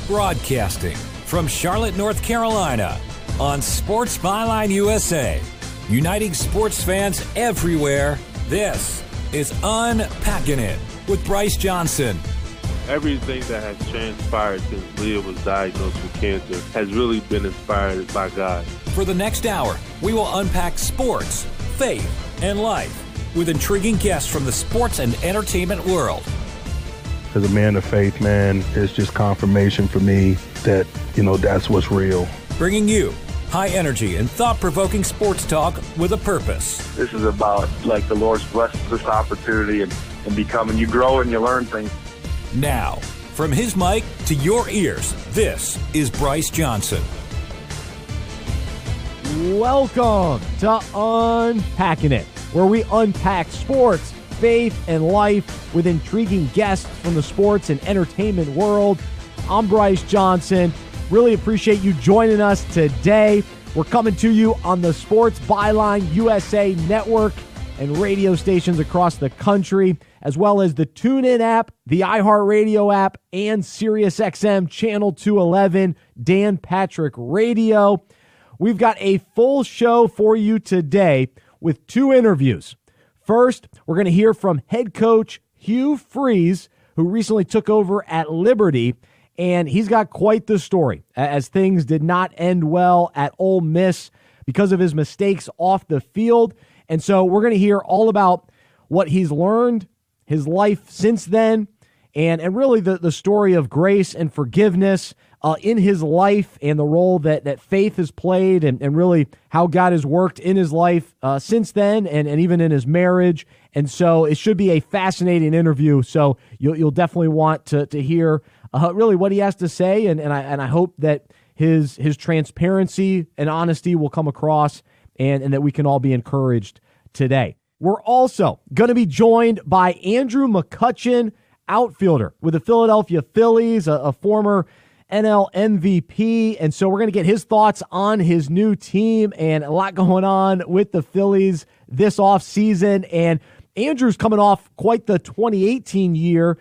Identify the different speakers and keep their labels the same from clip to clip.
Speaker 1: Broadcasting from Charlotte, North Carolina, on Sports Byline USA, uniting sports fans everywhere. This is Unpacking It with Bryce Johnson.
Speaker 2: Everything that has transpired since Leah was diagnosed with cancer has really been inspired by God.
Speaker 1: For the next hour, we will unpack sports, faith, and life with intriguing guests from the sports and entertainment world.
Speaker 3: As a man of faith, man, it's just confirmation for me that, that's what's real.
Speaker 1: Bringing you high energy and thought-provoking sports talk with a purpose.
Speaker 4: This is about, the Lord's blessed this opportunity and becoming, you grow and you learn things.
Speaker 1: Now, from his mic to your ears, this is Bryce Johnson.
Speaker 5: Welcome to Unpacking It, where we unpack sports, faith, and life with intriguing guests from the sports and entertainment world. I'm Bryce Johnson. Really appreciate you joining us today. We're coming to you on the Sports Byline USA network and radio stations across the country, as well as the TuneIn app, the iHeartRadio app, and SiriusXM Channel 211, Dan Patrick Radio. We've got a full show for you today with two interviews. First, we're going to hear from head coach Hugh Freeze, who recently took over at Liberty, and he's got quite the story, as things did not end well at Ole Miss because of his mistakes off the field. And so we're going to hear all about what he's learned, his life since then, and really the story of grace and forgiveness in his life and the role that faith has played and really how God has worked in his life since then and even in his marriage. And so it should be a fascinating interview. So you'll definitely want to hear really what he has to say. And I hope that his transparency and honesty will come across and that we can all be encouraged today. We're also going to be joined by Andrew McCutchen, outfielder with the Philadelphia Phillies, a former NL MVP. And so we're going to get his thoughts on his new team and a lot going on with the Phillies this offseason. And Andrew's coming off quite the 2018 year,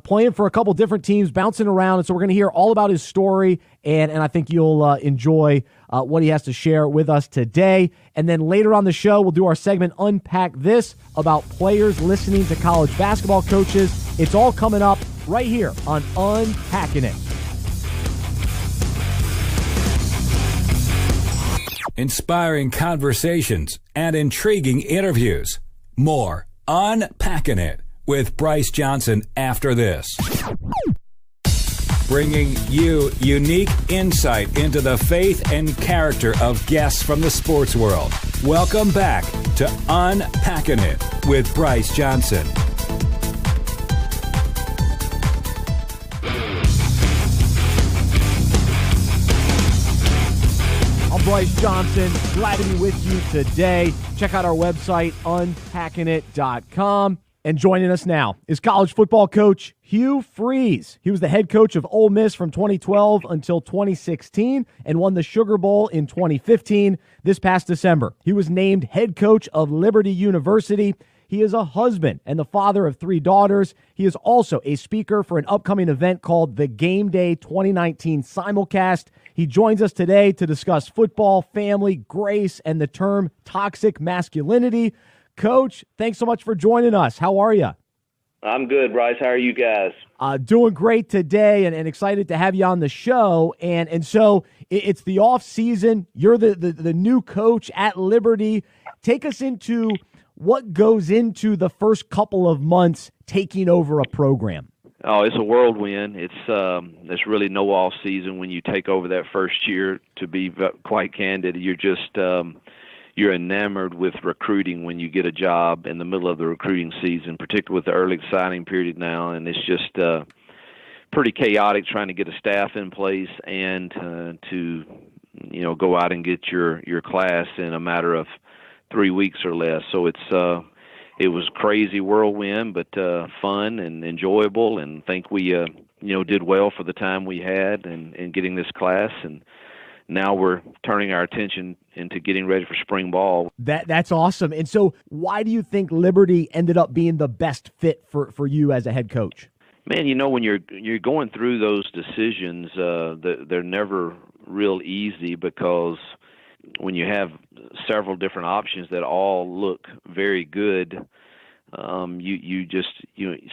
Speaker 5: playing for a couple different teams, bouncing around. And so we're going to hear all about his story, and I think you'll enjoy what he has to share with us today. And then later on the show, we'll do our segment Unpack This, about players listening to college basketball coaches. It's all coming up right here on Unpacking It.
Speaker 1: Inspiring conversations and intriguing interviews. More Unpacking It with Bryce Johnson after this. Bringing you unique insight into the faith and character of guests from the sports world. Welcome back to Unpacking It with Bryce Johnson.
Speaker 5: I'm Bryce Johnson. Glad to be with you today. Check out our website, unpackingit.com. And joining us now is college football coach Hugh Freeze. He was the head coach of Ole Miss from 2012 until 2016 and won the Sugar Bowl in 2015. This past December, he was named head coach of Liberty University. He is a husband and the father of 3 daughters. He is also a speaker for an upcoming event called the Game Day 2019 Simulcast. He joins us today to discuss football, family, grace, and the term toxic masculinity. Coach, thanks so much for joining us. How are you?
Speaker 6: I'm good, Bryce. How are you guys?
Speaker 5: Doing great today and excited to have you on the show. And so it's the off season. You're the new coach at Liberty. Take us into what goes into the first couple of months taking over a program.
Speaker 6: Oh, it's a whirlwind. There's really no off season when you take over that first year. To be quite candid, you're just you're enamored with recruiting when you get a job in the middle of the recruiting season, particularly with the early signing period now, and it's just pretty chaotic trying to get a staff in place and to go out and get your class in a matter of 3 weeks or less. So it was crazy whirlwind, but fun and enjoyable, and think we did well for the time we had in getting this class, and now we're turning our attention into getting ready for spring ball.
Speaker 5: That's awesome. And so why do you think Liberty ended up being the best fit for you as a head coach?
Speaker 6: Man, when you're going through those decisions, they're never real easy, because when you have several different options that all look very good,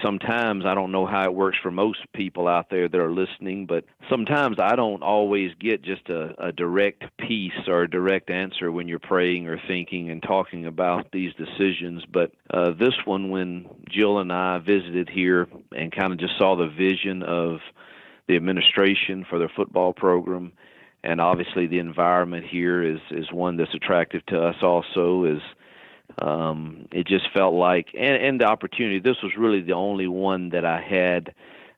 Speaker 6: sometimes, I don't know how it works for most people out there that are listening, but sometimes I don't always get just a direct piece or a direct answer when you're praying or thinking and talking about these decisions. But this one, when Jill and I visited here and kind of just saw the vision of the administration for their football program, and obviously the environment here is one that's attractive to us also, it just felt like, and the opportunity, this was really the only one that I had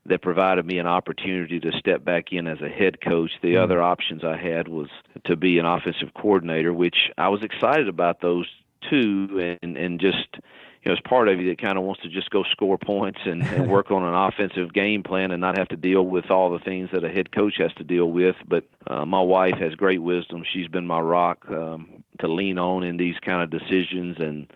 Speaker 6: that provided me an opportunity to step back in as a head coach. The other options I had was to be an offensive coordinator, which I was excited about those two, and just, as part of you that kind of wants to just go score points and work on an offensive game plan and not have to deal with all the things that a head coach has to deal with. But my wife has great wisdom. She's been my rock to lean on in these kind of decisions, and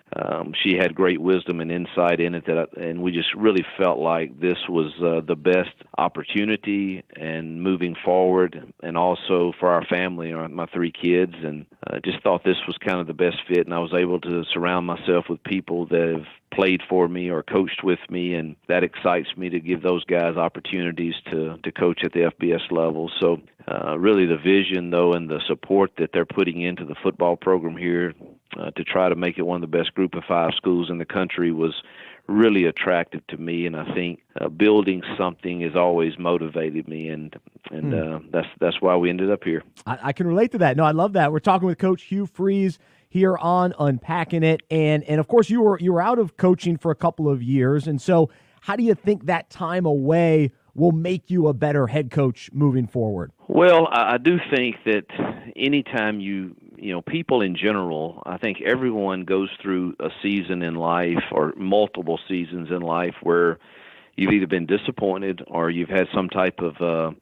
Speaker 6: she had great wisdom and insight in it, and we just really felt like this was the best opportunity and moving forward, and also for our family, my 3 kids, and just thought this was kind of the best fit, and I was able to surround myself with people that have played for me or coached with me, and that excites me to give those guys opportunities to coach at the FBS level. So really the vision, though, and the support that they're putting into the football program here to try to make it one of the best group of 5 schools in the country was really attractive to me, and I think building something has always motivated me, and that's why we ended up here.
Speaker 5: I can relate to that. No, I love that. We're talking with Coach Hugh Freeze here on Unpacking It, and of course you were out of coaching for a couple of years, and so how do you think that time away will make you a better head coach moving forward?
Speaker 6: Well, I do think that anytime people in general, I think everyone goes through a season in life or multiple seasons in life where you've either been disappointed or you've had some type of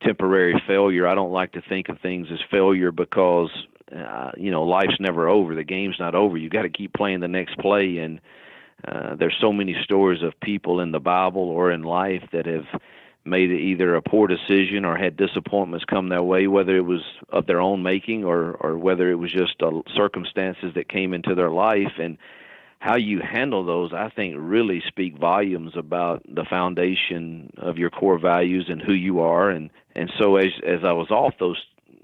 Speaker 6: temporary failure. I don't like to think of things as failure because, life's never over. The game's not over. You got to keep playing the next play. And there's so many stories of people in the Bible or in life that have made either a poor decision or had disappointments come their way, whether it was of their own making or whether it was just circumstances that came into their life. And how you handle those, I think, really speak volumes about the foundation of your core values and who you are. And so as I was off those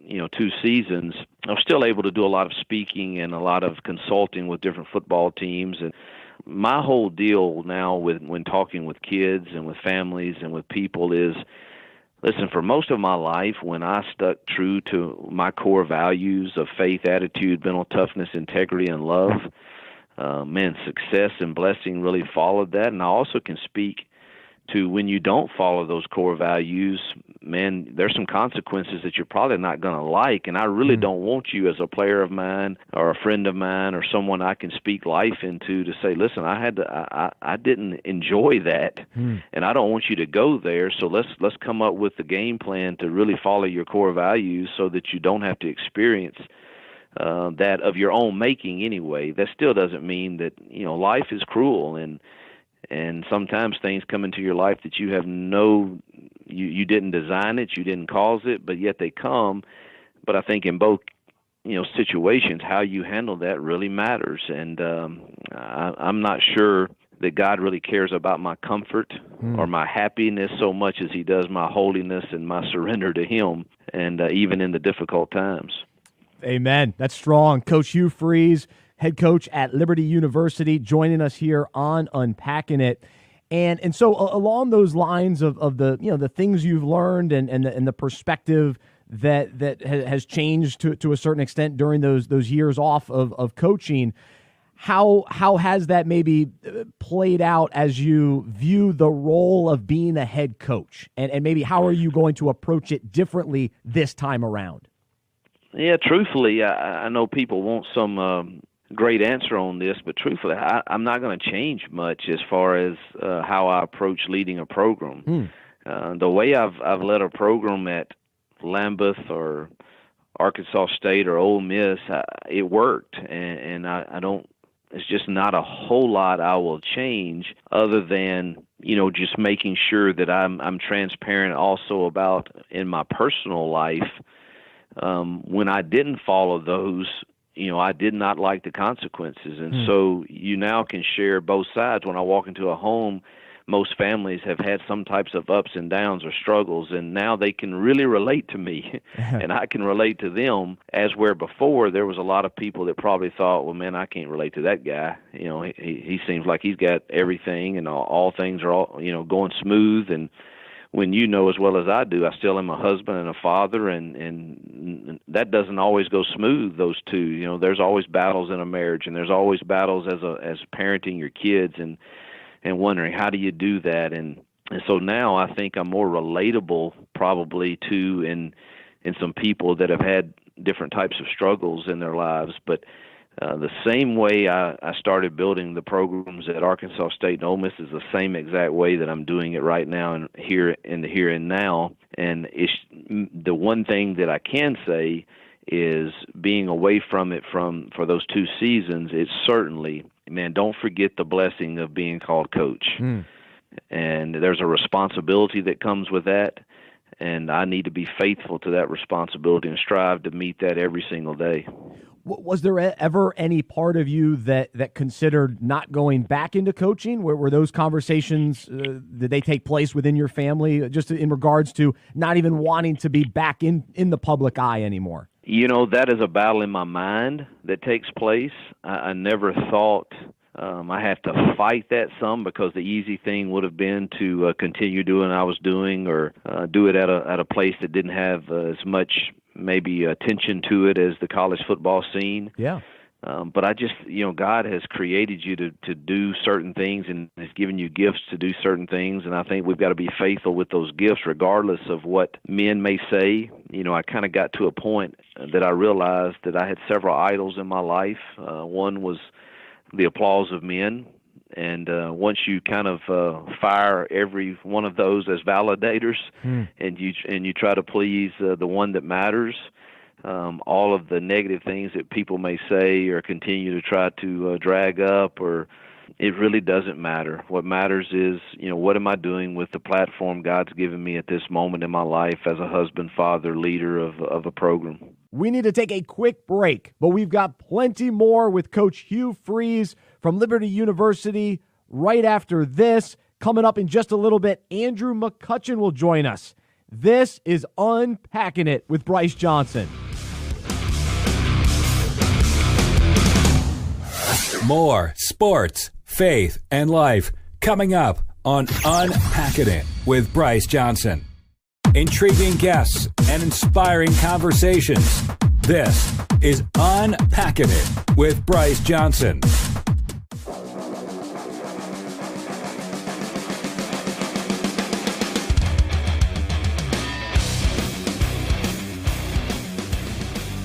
Speaker 6: 2 seasons, I was still able to do a lot of speaking and a lot of consulting with different football teams. And my whole deal now when talking with kids and with families and with people is, listen, for most of my life, when I stuck true to my core values of faith, attitude, mental toughness, integrity, and love, success and blessing really followed that. And I also can speak to when you don't follow those core values, there's some consequences that you're probably not going to like. And I really don't want you as a player of mine or a friend of mine or someone I can speak life into to say, listen, I didn't enjoy that, and I don't want you to go there. So let's come up with the game plan to really follow your core values so that you don't have to experience that of your own making anyway. That still doesn't mean that, life is cruel, and sometimes things come into your life that you have you didn't design it, you didn't cause it, but yet they come. But I think in both, situations, how you handle that really matters. And I'm not sure that God really cares about my comfort or my happiness so much as he does my holiness and my surrender to him, and even in the difficult times.
Speaker 5: Amen. That's strong. Coach Hugh Freeze, head coach at Liberty University, joining us here on Unpacking It. And so along those lines of the the things you've learned and the perspective that has changed to a certain extent during those years off of coaching, how has that maybe played out as you view the role of being a head coach, and maybe how are you going to approach it differently this time around?
Speaker 6: Yeah, truthfully, I know people want some great answer on this, but truthfully, I'm not going to change much as far as how I approach leading a program. The way I've led a program at Lambeth or Arkansas State or Ole Miss, it worked, and I don't it's just not a whole lot I will change, other than, just making sure that I'm transparent also about in my personal life. When I didn't follow those, I did not like the consequences. And so you now can share both sides. When I walk into a home, most families have had some types of ups and downs or struggles, and now they can really relate to me, and I can relate to them, as where before there was a lot of people that probably thought, well, man, I can't relate to that guy. He seems like he's got everything, and all things are going smooth. And when as well as I do, I still am a husband and a father, and that doesn't always go smooth, those two. There's always battles in a marriage, and there's always battles as parenting your kids, and wondering, how do you do that? And so now I think I'm more relatable probably to in some people that have had different types of struggles in their lives. But the same way I started building the programs at Arkansas State and Ole Miss is the same exact way that I'm doing it right now and here in the here and now. And it's the one thing that I can say is, being away from it for those 2 seasons, it's certainly, man, don't forget the blessing of being called coach. And there's a responsibility that comes with that, and I need to be faithful to that responsibility and strive to meet that every single day.
Speaker 5: Was there ever any part of you that considered not going back into coaching? Were those conversations, did they take place within your family, just in regards to not even wanting to be back in the public eye anymore?
Speaker 6: That is a battle in my mind that takes place. I never thought I have to fight that some, because the easy thing would have been to continue doing what I was doing, or do it at a place that didn't have as much maybe attention to it as the college football scene.
Speaker 5: Yeah.
Speaker 6: But I just, God has created you to do certain things, and has given you gifts to do certain things. And I think we've got to be faithful with those gifts, regardless of what men may say. I kind of got to a point that I realized that I had several idols in my life. One was the applause of men. And once you kind of fire every one of those as validators, and you try to please the one that matters, all of the negative things that people may say or continue to try to drag up, or it really doesn't matter. What matters is, what am I doing with the platform God's given me at this moment in my life as a husband, father, leader of a program.
Speaker 5: We need to take a quick break, but we've got plenty more with Coach Hugh Freeze from Liberty University right after this. Coming up in just a little bit, Andrew McCutchen will join us. This is Unpacking It with Bryce Johnson.
Speaker 1: More sports, faith, and life coming up on Unpacking It with Bryce Johnson. Intriguing guests and inspiring conversations. This is Unpacking It with Bryce Johnson.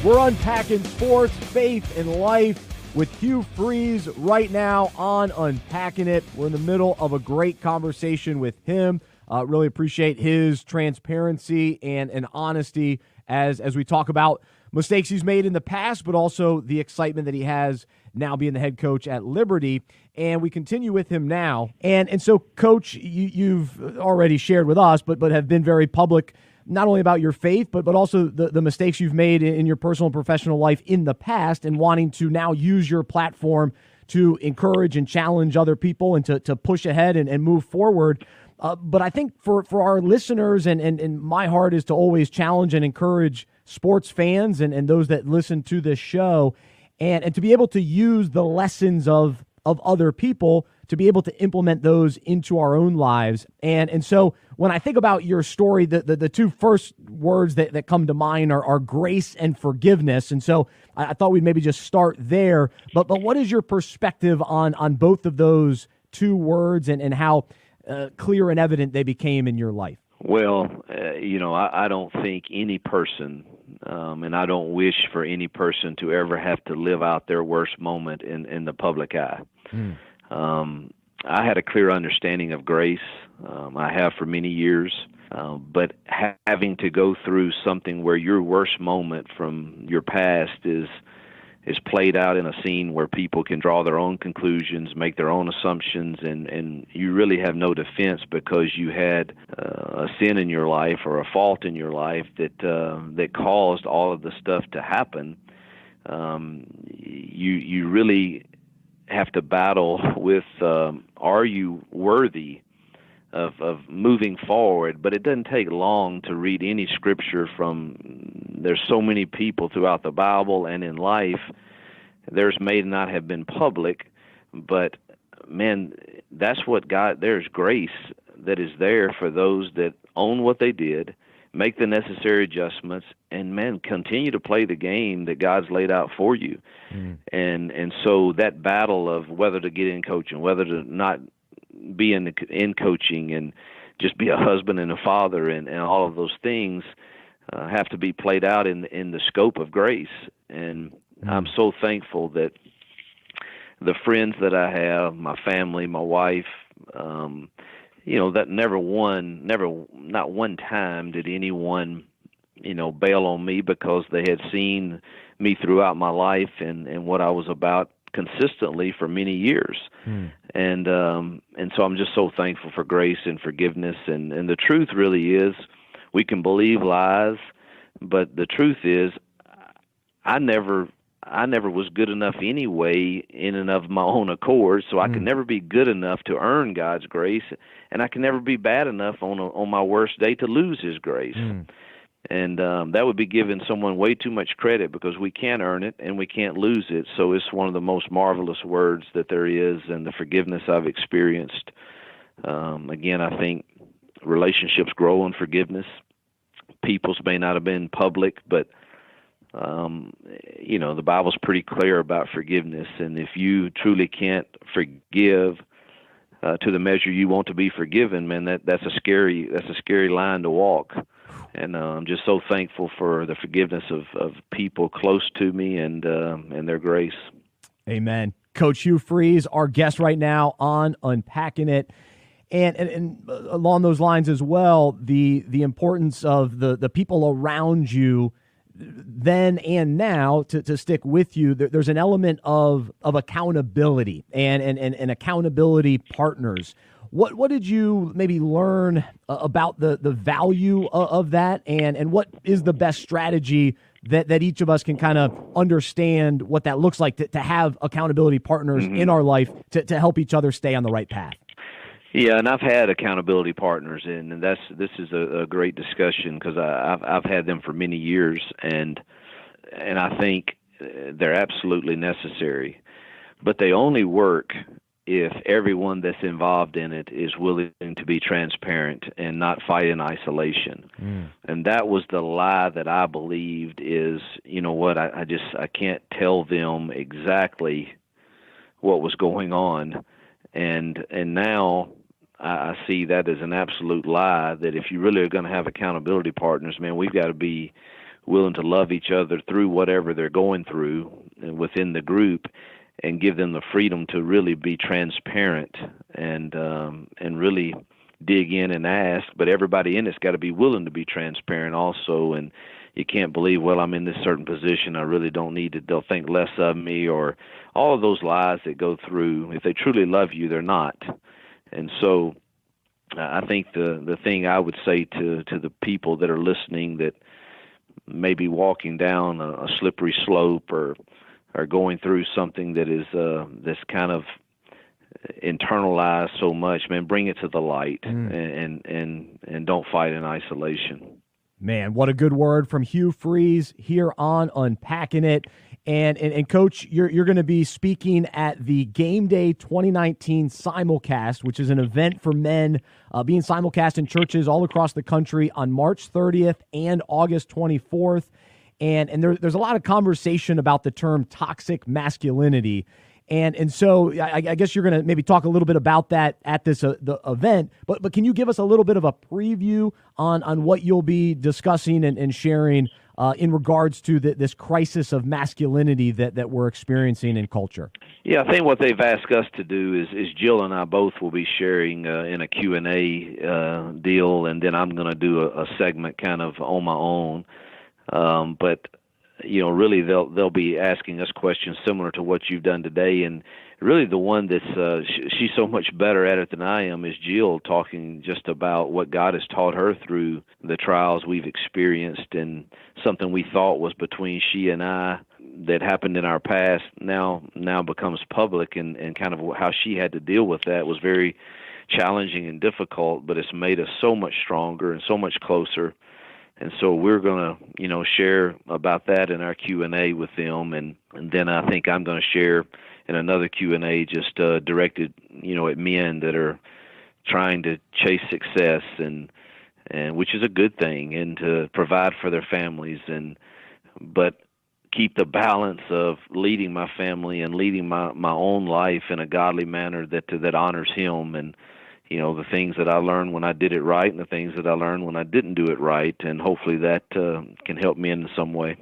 Speaker 5: We're unpacking sports, faith, and life with Hugh Freeze right now on Unpacking It. We're in the middle of a great conversation with him. Really appreciate his transparency and honesty as we talk about mistakes he's made in the past, but also the excitement that he has now being the head coach at Liberty. And we continue with him now. And so, Coach, you've already shared with us, but have been very public, not only about your faith, but also the mistakes you've made in your personal and professional life in the past, and wanting to now use your platform to encourage and challenge other people and to push ahead and move forward. But I think for our listeners, and my heart is to always challenge and encourage sports fans and those that listen to this show, and to be able to use the lessons of other people to be able to implement those into our own lives. And so when I think about your story, the two first words that come to mind are grace and forgiveness. And so I thought we'd maybe just start there. But what is your perspective on both of those two words and how clear and evident they became in your life?
Speaker 6: Well, I don't think any person, and I don't wish for any person to ever have to live out their worst moment in the public eye. I had a clear understanding of grace. I have for many years. But having to go through something where your worst moment from your past is is played out in a scene where people can draw their own conclusions, make their own assumptions, and you really have no defense because you had a sin in your life or a fault in your life that caused all of the stuff to happen. You really have to battle with, are you worthy of moving forward? But it doesn't take long to read any scripture there's so many people throughout the Bible and in life. Theirs may not have been public, but man, that's what there's grace that is there for those that own what they did, make the necessary adjustments, and man, continue to play the game that God's laid out for you. And so that battle of whether to get in coaching, whether to not be in coaching, and just be a husband and a father, and all of those things have to be played out in the scope of grace. And I'm so thankful that the friends that I have, my family, my wife, that not one time did anyone, bail on me because they had seen me throughout my life and what I was about consistently for many years. And so I'm just so thankful for grace and forgiveness. And the truth really is, we can believe lies, but the truth is, I never was good enough anyway in and of my own accord, so I could never be good enough to earn God's grace, and I can never be bad enough on my worst day to lose His grace. And that would be giving someone way too much credit, because we can't earn it and we can't lose it. So it's one of the most marvelous words that there is, and the forgiveness I've experienced. Again, I think relationships grow in forgiveness. People's may not have been public, but the Bible's pretty clear about forgiveness. And if you truly can't forgive to the measure you want to be forgiven, man, that's a scary line to walk. And I'm just so thankful for the forgiveness of people close to me and their grace.
Speaker 5: Amen. Coach Hugh Freeze, our guest right now on Unpacking It. And along those lines as well, the importance of the people around you then and now to stick with you. There's an element of accountability and accountability partners. What did you maybe learn about the value of that, and what is the best strategy that each of us can kind of understand what that looks like to have accountability partners in our life to help each other stay on the right path?
Speaker 6: Yeah, and I've had accountability partners, and this is a great discussion, because I've had them for many years, and I think they're absolutely necessary. But they only work if everyone that's involved in it is willing to be transparent and not fight in isolation. And that was the lie that I believed is, I can't tell them exactly what was going on. And now I see that as an absolute lie, that if you really are going to have accountability partners, man, we've got to be willing to love each other through whatever they're going through within the group, and give them the freedom to really be transparent and really dig in and ask. But everybody in it's got to be willing to be transparent also. And you can't believe, well, I'm in this certain position, I really don't need to, they'll think less of me, or all of those lies that go through. If they truly love you, they're not. And so I think the thing I would say to the people that are listening that may be walking down a slippery slope, or are going through something that is that's kind of internalized so much, man, bring it to the light and don't fight in isolation.
Speaker 5: Man, what a good word from Hugh Freeze here on Unpacking It. And Coach, you're going to be speaking at the Game Day 2019 simulcast, which is an event for men being simulcast in churches all across the country on March 30th and August 24th. And there's a lot of conversation about the term toxic masculinity. And so I guess you're going to maybe talk a little bit about that at this the event. But can you give us a little bit of a preview on what you'll be discussing and sharing in regards to this crisis of masculinity that we're experiencing in culture?
Speaker 6: Yeah, I think what they've asked us to do is Jill and I both will be sharing in a Q&A deal, and then I'm going to do a segment kind of on my own. But really they'll be asking us questions similar to what you've done today. And really the one that's she's so much better at it than I am is Jill, talking just about what God has taught her through the trials we've experienced, and something we thought was between she and I that happened in our past now becomes public, and kind of how she had to deal with that was very challenging and difficult, but it's made us so much stronger and so much closer. And so we're going to, share about that in our Q&A with them. And then I think I'm going to share in another Q&A just directed, at men that are trying to chase success, and which is a good thing, and to provide for their families, but keep the balance of leading my family and leading my own life in a godly manner that honors Him, and the things that I learned when I did it right and the things that I learned when I didn't do it right, and hopefully that can help me in some way.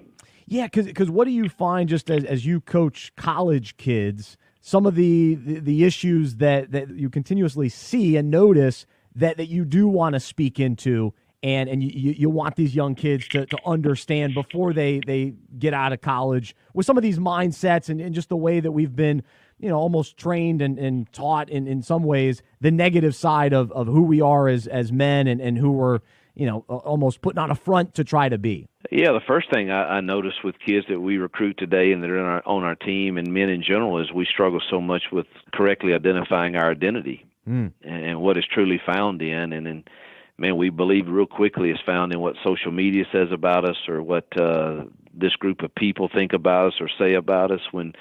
Speaker 5: Yeah, because what do you find, just as you coach college kids, some of the issues that you continuously see and notice that you do want to speak into, and you want these young kids to understand before they get out of college, with some of these mindsets and just the way that we've been almost trained and taught in some ways the negative side of who we are as men, and who we're, almost putting on a front to try to be?
Speaker 6: Yeah, the first thing I notice with kids that we recruit today and that are on our team, and men in general, is we struggle so much with correctly identifying our identity and what is truly found in. And then, man, we believe real quickly it's found in what social media says about us, or what this group of people think about us or say about us, when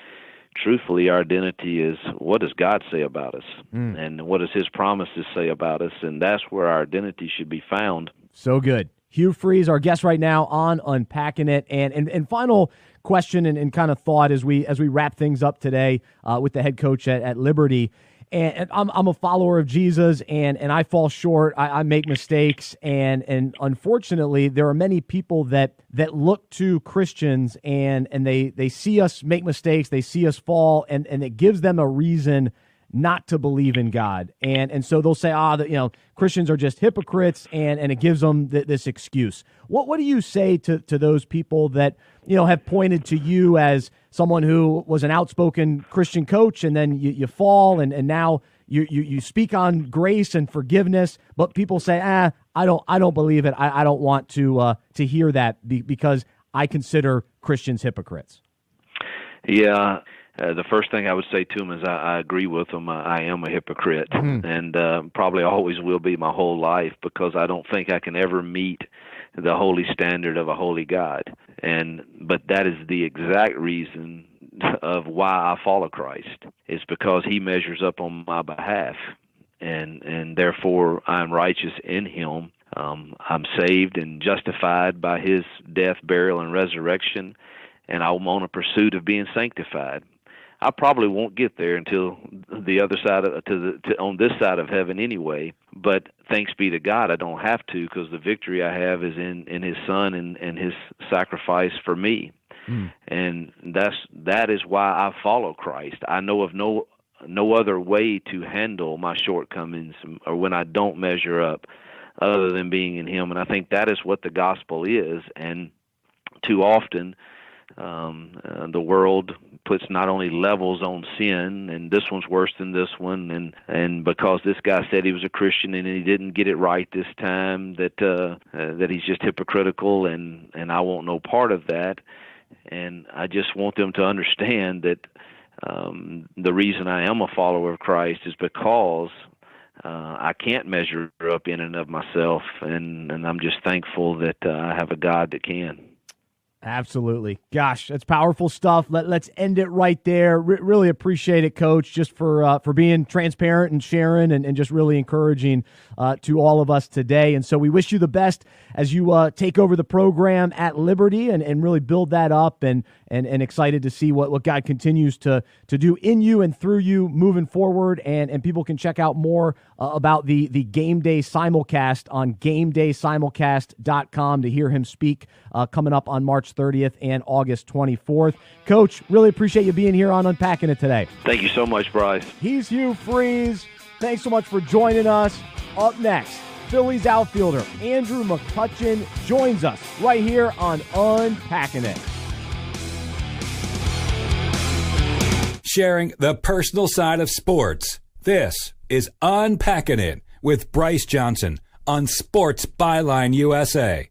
Speaker 6: truthfully, our identity is, what does God say about us? And what does His promises say about us? And that's where our identity should be found.
Speaker 5: So good. Hugh Freeze, our guest right now on Unpacking It. And final question and kind of thought as we wrap things up today with the head coach at Liberty. And I'm a follower of Jesus, and I fall short. I make mistakes, and unfortunately, there are many people that look to Christians and they see us make mistakes, they see us fall, and it gives them a reason not to believe in God, and so they'll say, Christians are just hypocrites, and it gives them this excuse. What do you say to those people that have pointed to you as someone who was an outspoken Christian coach, and then you fall, and now you speak on grace and forgiveness, but people say, I don't believe it. I don't want to hear that because I consider Christians hypocrites.
Speaker 6: Yeah. The first thing I would say to them is I agree with them. I am a hypocrite, and probably always will be my whole life, because I don't think I can ever meet the holy standard of a holy God. But that is the exact reason of why I follow Christ. It's because He measures up on my behalf, and therefore I'm righteous in Him. I'm saved and justified by His death, burial, and resurrection, and I'm on a pursuit of being sanctified. I probably won't get there until the other side on this side of heaven anyway. But thanks be to God, I don't have to, because the victory I have is in His Son and His sacrifice for me. And that is why I follow Christ. I know of no other way to handle my shortcomings or when I don't measure up, other than being in Him. And I think that is what the gospel is. And too often, the world puts not only levels on sin, and this one's worse than this one, and because this guy said he was a Christian and he didn't get it right this time, that he's just hypocritical, and I want no part of that. And I just want them to understand that the reason I am a follower of Christ is because I can't measure up in and of myself, and I'm just thankful that I have a God that can.
Speaker 5: Absolutely. Gosh, that's powerful stuff. Let's end it right there. Really appreciate it, Coach, just for being transparent and sharing and just really encouraging to all of us today. And so we wish you the best as you take over the program at Liberty and really build that up, and excited to see what God continues to do in you and through you moving forward. And people can check out more about the Game Day simulcast on GameDaySimulcast.com to hear him speak coming up on March 30th and August 24th. Coach, really appreciate you being here on Unpacking It today.
Speaker 6: Thank you so much, Bryce.
Speaker 5: He's Hugh Freeze. Thanks so much for joining us. Up next, Phillies outfielder Andrew McCutchen joins us right here on Unpacking It.
Speaker 1: sharing the personal side of sports. This is Unpacking It with Bryce Johnson on Sports Byline USA.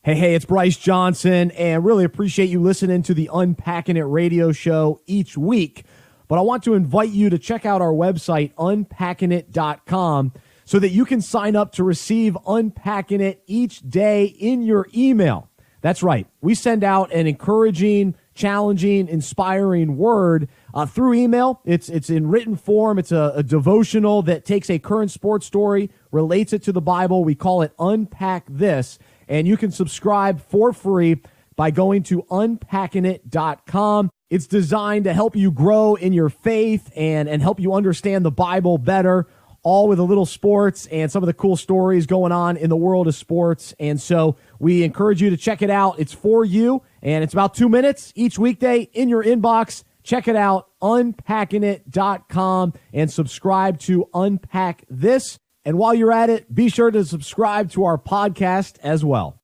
Speaker 5: Hey, it's Bryce Johnson, and really appreciate you listening to the Unpacking It radio show each week. But I want to invite you to check out our website, unpackingit.com, so that you can sign up to receive Unpacking It each day in your email. That's right. We send out an encouraging, challenging, inspiring word through email. It's in written form. It's a devotional that takes a current sports story, relates it to the Bible. We call it Unpack This, and you can subscribe for free by going to unpackingit.com. It's designed to help you grow in your faith and help you understand the Bible better, all with a little sports and some of the cool stories going on in the world of sports. And so we encourage you to check it out. It's for you, and it's about 2 minutes each weekday in your inbox. Check it out, unpackingit.com, and subscribe to Unpack This. And while you're at it, be sure to subscribe to our podcast as well.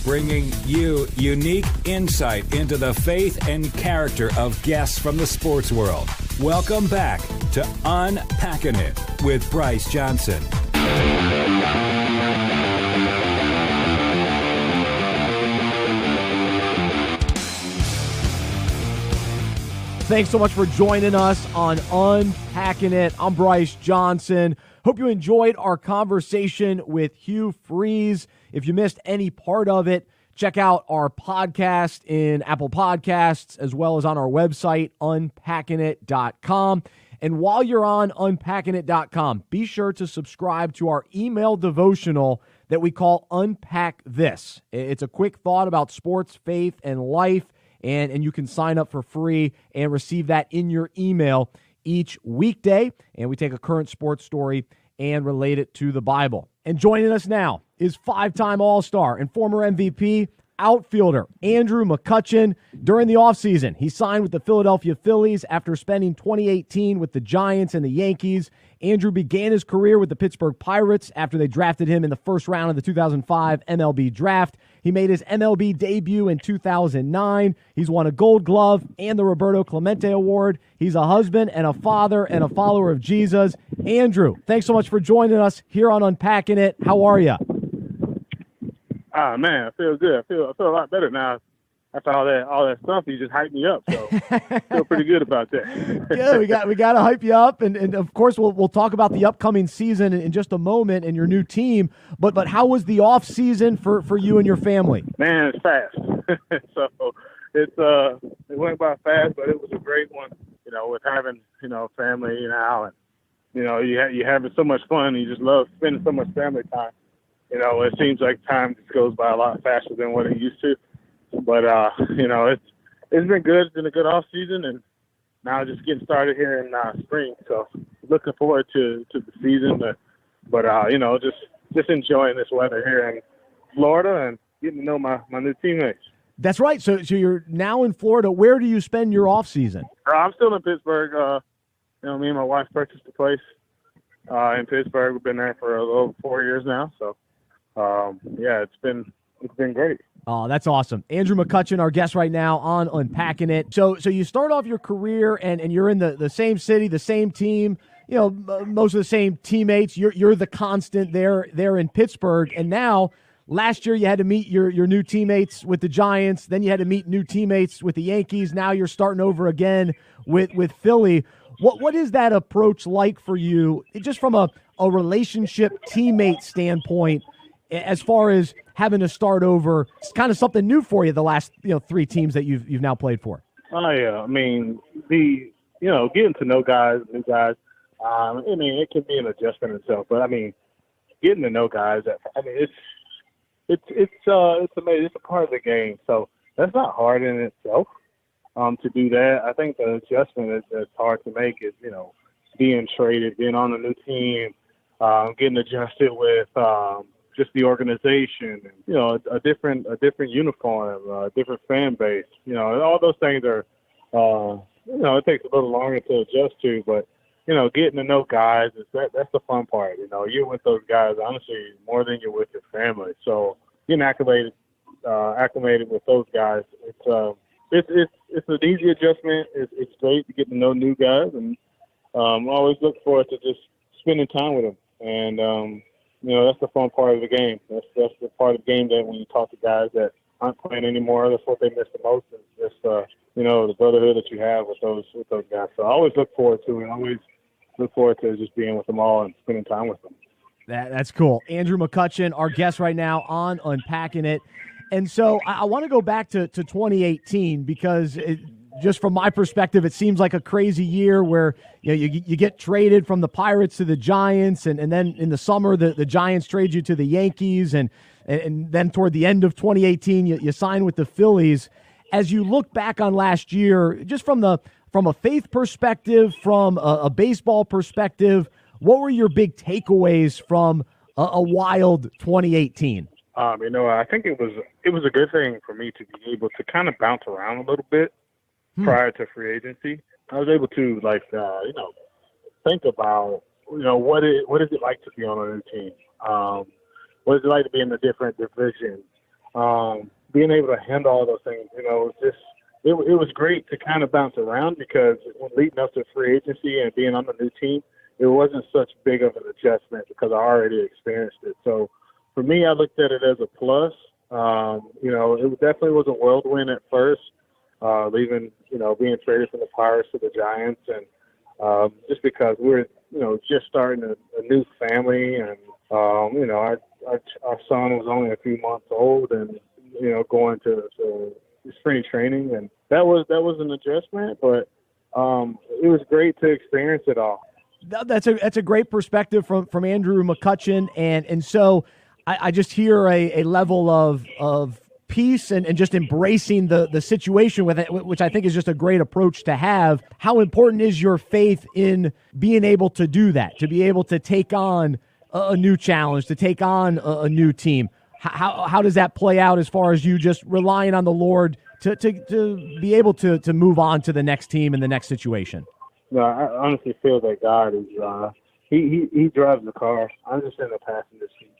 Speaker 1: Bringing you unique insight into the faith and character of guests from the sports world. Welcome back to Unpacking It with Bryce Johnson.
Speaker 5: Thanks so much for joining us on Unpacking It. I'm Bryce Johnson. Hope you enjoyed our conversation with Hugh Freeze. If you missed any part of it, check out our podcast in Apple Podcasts as well as on our website, unpackingit.com. And while you're on unpackingit.com, be sure to subscribe to our email devotional that we call Unpack This. It's a quick thought about sports, faith, and life, and you can sign up for free and receive that in your email each weekday. And we take a current sports story and relate it to the Bible. And joining us now is five-time All-Star and former MVP outfielder Andrew McCutchen. During the offseason, he signed with the Philadelphia Phillies after spending 2018 with the Giants and the Yankees. Andrew began his career with the Pittsburgh Pirates after they drafted him in the first round of the 2005 MLB draft. He made his MLB debut in 2009. He's won a Gold Glove and the Roberto Clemente Award. He's a husband and a father and a follower of Jesus. Andrew, thanks so much for joining us here on Unpacking It. How are you?
Speaker 2: Man, I feel good. I feel a lot better now. After all that stuff, you just hyped me up. So I feel pretty good about that.
Speaker 5: Yeah, we got to hype you up, and of course we'll talk about the upcoming season in just a moment and your new team. But how was the off season for you and your family?
Speaker 2: Man, it's fast. So it went by fast, but it was a great one. You know, with having family now, and you're having so much fun. You just love spending so much family time. You know, it seems like time just goes by a lot faster than what it used to. But it's been good. It's been a good off season, and now just getting started here in spring. So looking forward to the season. But just enjoying this weather here in Florida and getting to know my new teammates.
Speaker 5: That's right. So you're now in Florida. Where do you spend your off season?
Speaker 2: I'm still in Pittsburgh. Me and my wife purchased a place in Pittsburgh. We've been there for a little over 4 years now. So it's been great.
Speaker 5: Oh, that's awesome. Andrew McCutchen, our guest right now on Unpacking It. So you start off your career and you're in the same city, the same team, most of the same teammates. You're the constant there in Pittsburgh. And now last year you had to meet your new teammates with the Giants. Then you had to meet new teammates with the Yankees. Now you're starting over again with Philly. What is that approach like for you, just from a relationship teammate standpoint, as far as having to start over? It's kind of something new for you the last 3 teams that you've now played for.
Speaker 2: Oh yeah, I mean getting to know new guys. It can be an adjustment in itself, but I mean getting to know guys. It's amazing. It's a part of the game, so that's not hard in itself. To do that, I think the adjustment that's hard to make is being traded, being on a new team, getting adjusted with just the organization, and, a different uniform, a different fan base. All those things are, it takes a little longer to adjust to, but getting to know guys that's the fun part. You're with those guys honestly more than you're with your family. So getting acclimated with those guys, it's an easy adjustment. It's great to get to know new guys, and I always look forward to just spending time with them. And that's the fun part of the game. That's the part of the game that when you talk to guys that aren't playing anymore, that's what they miss the most. Is just the brotherhood that you have with those guys. So I always look forward to it. I always look forward to just being with them all and spending time with them.
Speaker 5: That's cool. Andrew McCutchen, our guest right now on Unpacking It. And so I want to go back to 2018 because just from my perspective, it seems like a crazy year where you get traded from the Pirates to the Giants, and then in the summer the Giants trade you to the Yankees, and then toward the end of 2018 you sign with the Phillies. As you look back on last year, just from a faith perspective, from a baseball perspective, what were your big takeaways from a wild 2018?
Speaker 2: I think it was a good thing for me to be able to kind of bounce around a little bit prior to free agency. I was able to think about what is it like to be on a new team? What is it like to be in a different division? Being able to handle all those things, it was great to kind of bounce around because leading up to free agency and being on the new team, it wasn't such big of an adjustment because I already experienced it. So for me, I looked at it as a plus. It definitely was a whirlwind at first, leaving, being traded from the Pirates to the Giants, and just because we're, just starting a new family, and our son was only a few months old, and going to spring training, and that was an adjustment, but it was great to experience it all.
Speaker 5: That's a great perspective from Andrew McCutchen, and so I just hear a level of peace and just embracing the situation with it, which I think is just a great approach to have. How important is your faith in being able to do that, to be able to take on a new challenge, to take on a new team? How does that play out as far as you just relying on the Lord to be able to move on to the next team and the next situation?
Speaker 2: No, I honestly feel that God is he drives the car. I'm just in the passenger seat,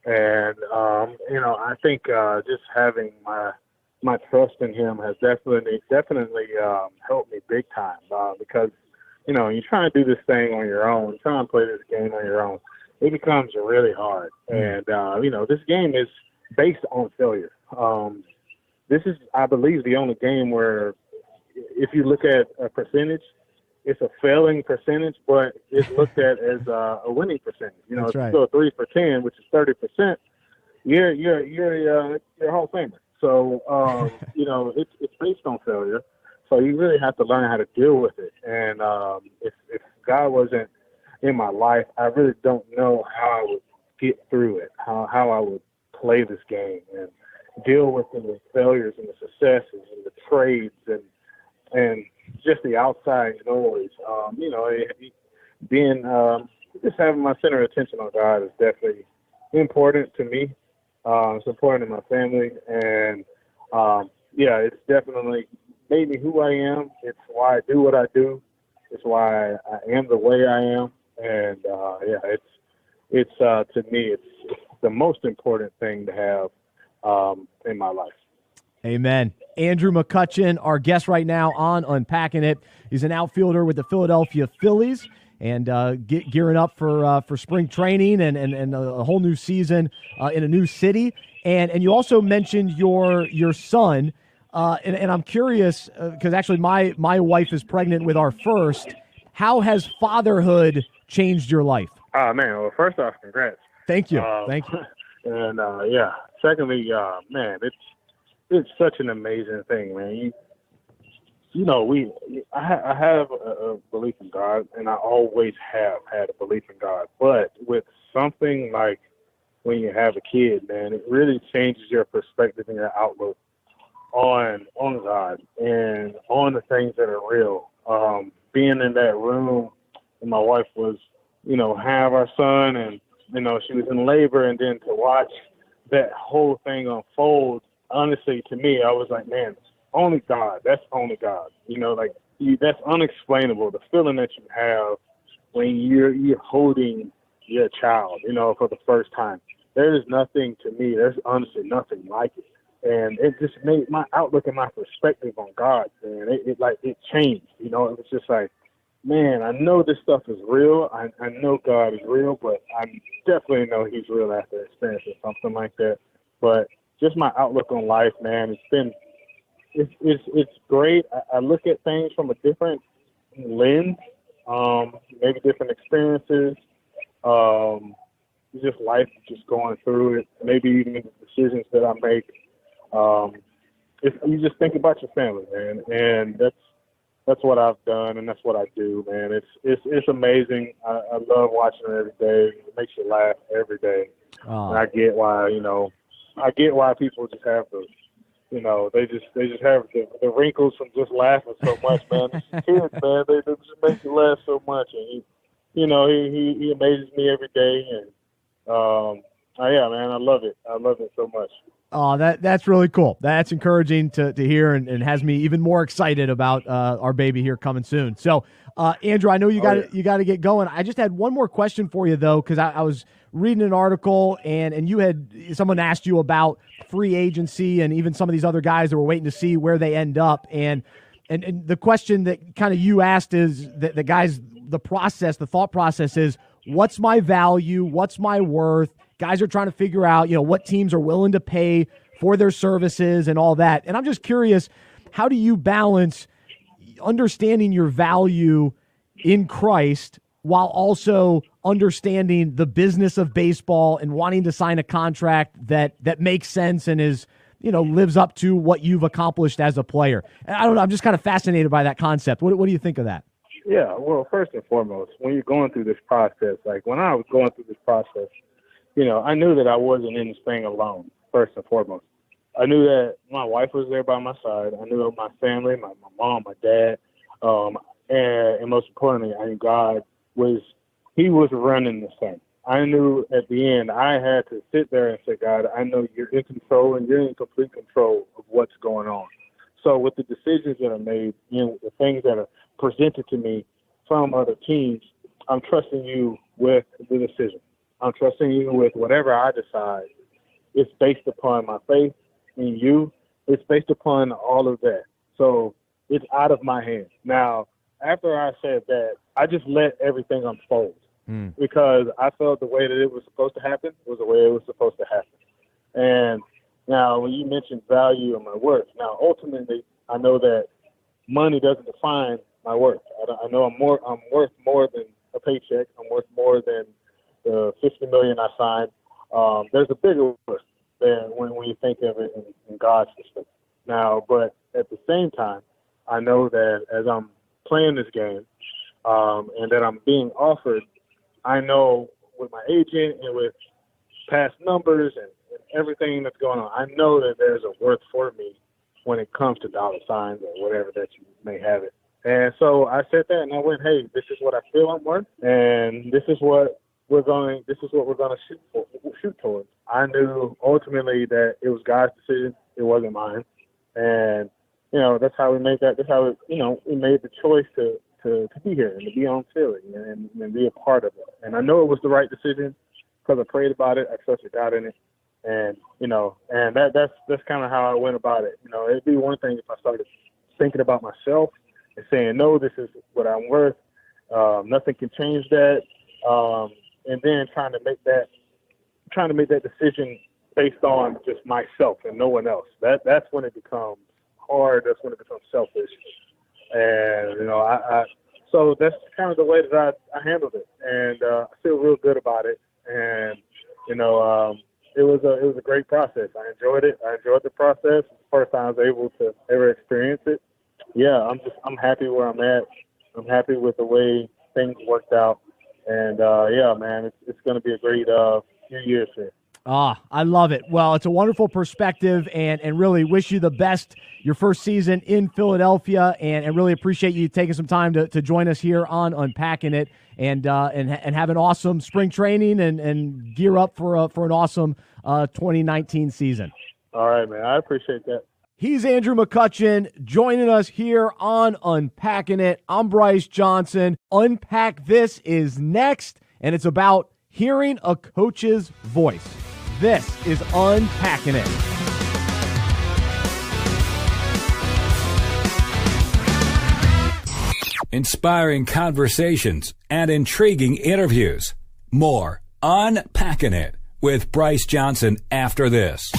Speaker 2: and I think just having my trust in Him has definitely helped me big time because you're trying to do this thing on your own, trying to play this game on your own. It becomes really hard, and this game is based on failure. This is, I believe, the only game where, if you look at a percentage, it's a failing percentage, but it's looked at as a winning percentage.
Speaker 5: That's right.
Speaker 2: If you go 3 for 10, which is 30%, you're a Hall of Famer. So it's based on failure. So you really have to learn how to deal with it. And if God wasn't in my life, I really don't know how I would get through it, how I would play this game and deal with the failures and the successes and the trades and just the outside noise. Just having my center of attention on God is definitely important to me. It's important to my family, and it's definitely made me who I am. It's why I do what I do. It's why I am the way I am. And it's to me, it's the most important thing to have in my life.
Speaker 5: Amen. Andrew McCutchen, our guest right now on Unpacking It. He's an outfielder with the Philadelphia Phillies and gearing up for spring training and a whole new season in a new city. And you also mentioned your son, and I'm curious because actually my wife is pregnant with our first. How has fatherhood changed your life?
Speaker 2: Man, well, first off, congrats.
Speaker 5: Thank you. Thank you.
Speaker 2: And secondly, man, it's such an amazing thing, man. I have a belief in God, and I always have had a belief in God. But with something like when you have a kid, man, it really changes your perspective and your outlook on God and on the things that are real. Being in that room, and my wife was, have our son, and she was in labor, and then to watch that whole thing unfold. Honestly, to me, I was like, man, only God. That's only God. That's unexplainable. The feeling that you have when you're holding your child, for the first time. There is nothing to me. There's honestly nothing like it. And it just made my outlook and my perspective on God, man. It changed. You know, it was just like, man, I know this stuff is real. I know God is real, but I definitely know He's real after experiencing something like that. But just my outlook on life, man, it's great. I look at things from a different lens, maybe different experiences, just life, just going through it, maybe even the decisions that I make. You just think about your family, man, and that's what I've done, and that's what I do, man. It's amazing. I love watching it every day. It makes you laugh every day.
Speaker 5: Oh.
Speaker 2: And I get why people just have they just have the wrinkles from just laughing so much, man. These kids, man, they just make you laugh so much, and he amazes me every day, and yeah, man, I love it. I love it so much.
Speaker 5: Oh, that's really cool. That's encouraging to hear, and has me even more excited about our baby here coming soon. So, Andrew, I know you got to get going. I just had one more question for you though, because I was reading an article, and someone asked you about free agency and even some of these other guys that were waiting to see where they end up, and the question that kind of you asked is that the guys, the thought process is, what's my value? What's my worth? Guys are trying to figure out, what teams are willing to pay for their services and all that. And I'm just curious, how do you balance understanding your value in Christ while also understanding the business of baseball and wanting to sign a contract that makes sense and is, lives up to what you've accomplished as a player? And I don't know. I'm just kind of fascinated by that concept. What do you think of that?
Speaker 2: Yeah, well, first and foremost, when you're going through this process, like when I was going through this process, I knew that I wasn't in this thing alone, first and foremost. I knew that my wife was there by my side. I knew my family, my mom, my dad, and most importantly, I knew God He was running this thing. I knew at the end I had to sit there and say, God, I know you're in control and you're in complete control of what's going on. So with the decisions that are made, the things that are presented to me from other teams, I'm trusting you with the decision. I'm trusting you with whatever I decide. It's based upon my faith in you. It's based upon all of that. So it's out of my hands. Now, after I said that, I just let everything unfold because I felt the way that it was supposed to happen was the way it was supposed to happen. And now, when you mentioned value and my worth, now ultimately, I know that money doesn't define my worth. I know I'm worth more than a paycheck. I'm worth more than the $50 million I signed. There's a bigger worth than when you think of it in God's perspective. Now, but at the same time, I know that as I'm playing this game and that I'm being offered, I know with my agent and with past numbers and everything that's going on, I know that there's a worth for me when it comes to dollar signs or whatever that you may have it. And so I said that, and I went, hey, this is what I feel I'm worth, and this is what we're going to shoot towards. I knew ultimately that it was God's decision, it wasn't mine, and that's how we made that. That's how we made the choice to be here and to be on Philly and be a part of it. And I know it was the right decision because I prayed about it, I trusted God in it, and and that's kind of how I went about it. It'd be one thing if I started thinking about myself and saying, no, this is what I'm worth. Nothing can change that. And then trying to make that decision based on just myself and no one else. That's when it becomes hard. That's when it becomes selfish. And so that's kind of the way that I handled it, and I feel real good about it. And it was a great process. I enjoyed it. I enjoyed the process. It's the first time I was able to ever experience it. Yeah, I'm happy where I'm at. I'm happy with the way things worked out. And, yeah, man, it's going to be a great few years here.
Speaker 5: I love it. Well, it's a wonderful perspective, and really wish you the best your first season in Philadelphia, and really appreciate you taking some time to join us here on Unpacking It, and have an awesome spring training and gear up for an awesome 2019 season.
Speaker 2: All right, man. I appreciate that.
Speaker 5: He's Andrew McCutchen joining us here on Unpacking It. I'm Bryce Johnson. Unpack This is next, and it's about hearing a coach's voice. This is Unpacking It.
Speaker 1: inspiring conversations, and intriguing interviews. More Unpacking It with Bryce Johnson after this.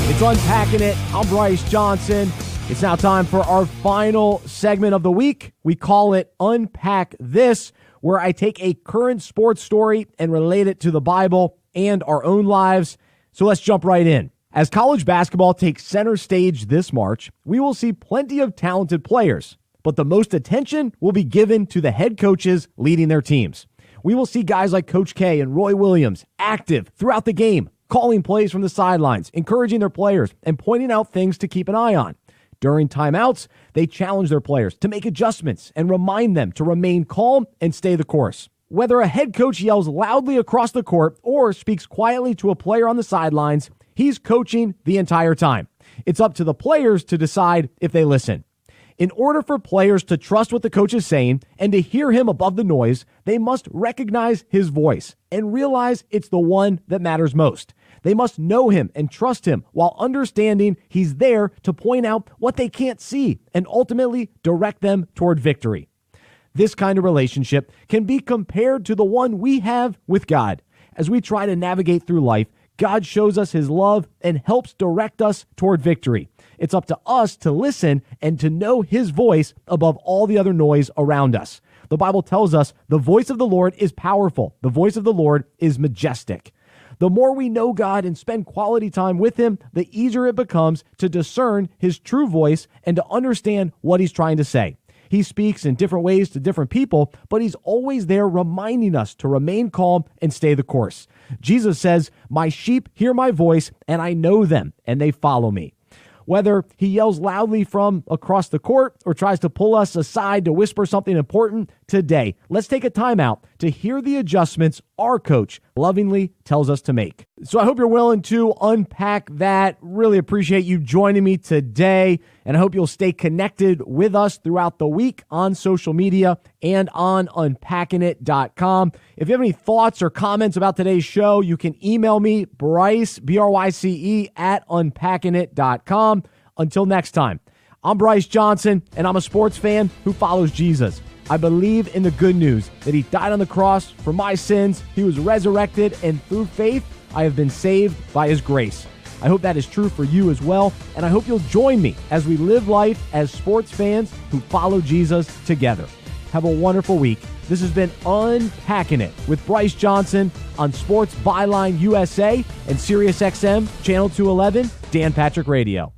Speaker 5: It's Unpacking It. I'm Bryce Johnson. It's now time for our final segment of the week. We call it Unpack This, where I take a current sports story and relate it to the Bible and our own lives. So let's jump right in. As college basketball takes center stage this March, we will see plenty of talented players, but the most attention will be given to the head coaches leading their teams. We will see guys like Coach K and Roy Williams active throughout the game, calling plays from the sidelines, encouraging their players, and pointing out things to keep an eye on. During timeouts, they challenge their players to make adjustments and remind them to remain calm and stay the course. Whether a head coach yells loudly across the court or speaks quietly to a player on the sidelines, he's coaching the entire time. It's up to the players to decide if they listen. In order for players to trust what the coach is saying and to hear him above the noise, they must recognize his voice and realize it's the one that matters most. They must know him and trust him while understanding he's there to point out what they can't see and ultimately direct them toward victory. This kind of relationship can be compared to the one we have with God. As we try to navigate through life, God shows us his love and helps direct us toward victory. It's up to us to listen and to know his voice above all the other noise around us. The Bible tells us the voice of the Lord is powerful. The voice of the Lord is majestic. The more we know God and spend quality time with him, the easier it becomes to discern his true voice and to understand what he's trying to say. He speaks in different ways to different people, but he's always there reminding us to remain calm and stay the course. Jesus says, "My sheep hear my voice, and I know them, and they follow me." Whether he yells loudly from across the court or tries to pull us aside to whisper something important, today, let's take a timeout to hear the adjustments our coach lovingly tells us to make. So I hope you're willing to unpack that. Really appreciate you joining me today, and I hope you'll stay connected with us throughout the week on social media and on unpackingit.com. If you have any thoughts or comments about today's show, you can email me, Bryce, BRYCE, at unpackingit.com. Until next time, I'm Bryce Johnson, and I'm a sports fan who follows Jesus. I believe in the good news that he died on the cross for my sins, he was resurrected, and through faith, I have been saved by his grace. I hope that is true for you as well, and I hope you'll join me as we live life as sports fans who follow Jesus together. Have a wonderful week. This has been Unpacking It with Bryce Johnson on Sports Byline USA and SiriusXM Channel 211, Dan Patrick Radio.